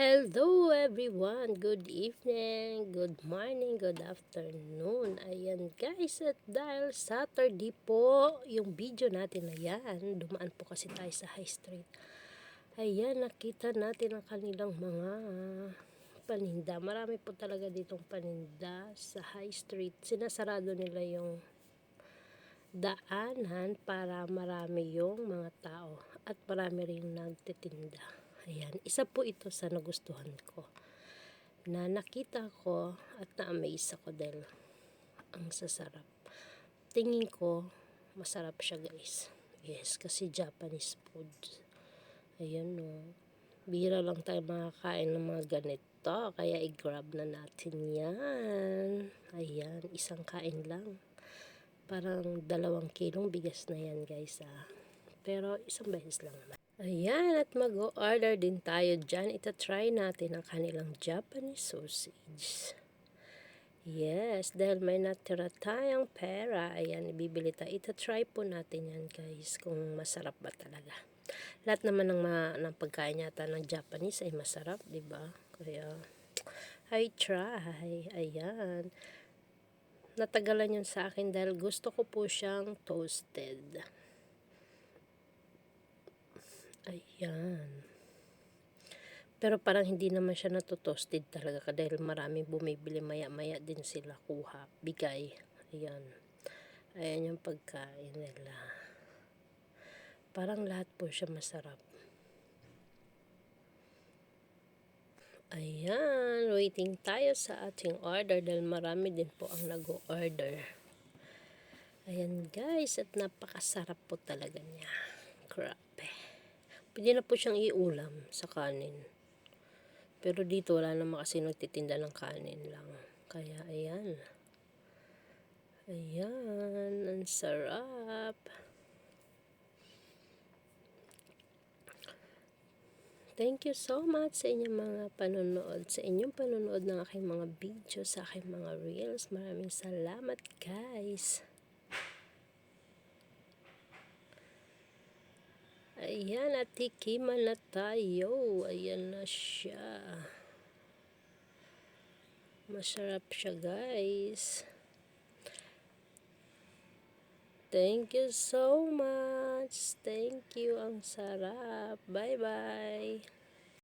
Hello everyone, good evening, good morning, good afternoon. Ayan guys, at dahil Saturday po yung video natin na yan, dumaan po kasi tayo sa High Street. Ayan, nakita natin ang kanilang mga paninda. Marami po talaga ditong paninda sa High Street. Sinasarado nila yung daanan para marami yung mga tao at marami rin nagtitinda. Ayan, isa po ito sa nagustuhan ko na nakita ko at na-amaze ako dahil ang sasarap. Tingin ko masarap siya guys. Yes, kasi Japanese food. Ayan o. Bihira lang tayo makakain ng mga ganito. Kaya i-grab na natin yan. Ayan, isang kain lang. Parang 2 kilong bigas na yan guys Pero isang beses lang naman. Ayan, at mag-o-order din tayo dyan. Ita-try natin ang kanilang Japanese sausage. Yes, dahil may natira tayong pera. Ayan, ibibili tayo. Ita-try po natin yan guys, kung masarap ba talaga. Lahat naman ng pagkain yata ng Japanese ay masarap, di ba? Kaya, I try. Ayan. Natagalan yun sa akin dahil gusto ko po siyang toasted. Ayan. Pero parang hindi naman siya natotosted talaga dahil maraming bumibili, maya-maya din sila kuha, bigay. Ayan. Ayan yung pagkain nila. Parang lahat po siya masarap. Ayan, waiting tayo sa ating order dahil marami din po ang nag-o-order. Ayan guys, at napakasarap po talaga niya. Grabe. Pwede na po siyang iulam sa kanin. Pero dito wala naman kasi nagtitinda ng kanin lang. Kaya ayan. Ayan, ang sarap. Thank you so much sa inyong mga panonood. Sa inyong panonood ng aking mga video, sa aking mga reels. Maraming salamat guys. Ayan, at tikiman na tayo. Ayan na siya. Masarap siya guys. Thank you so much. Thank you. Ang sarap. Bye-bye.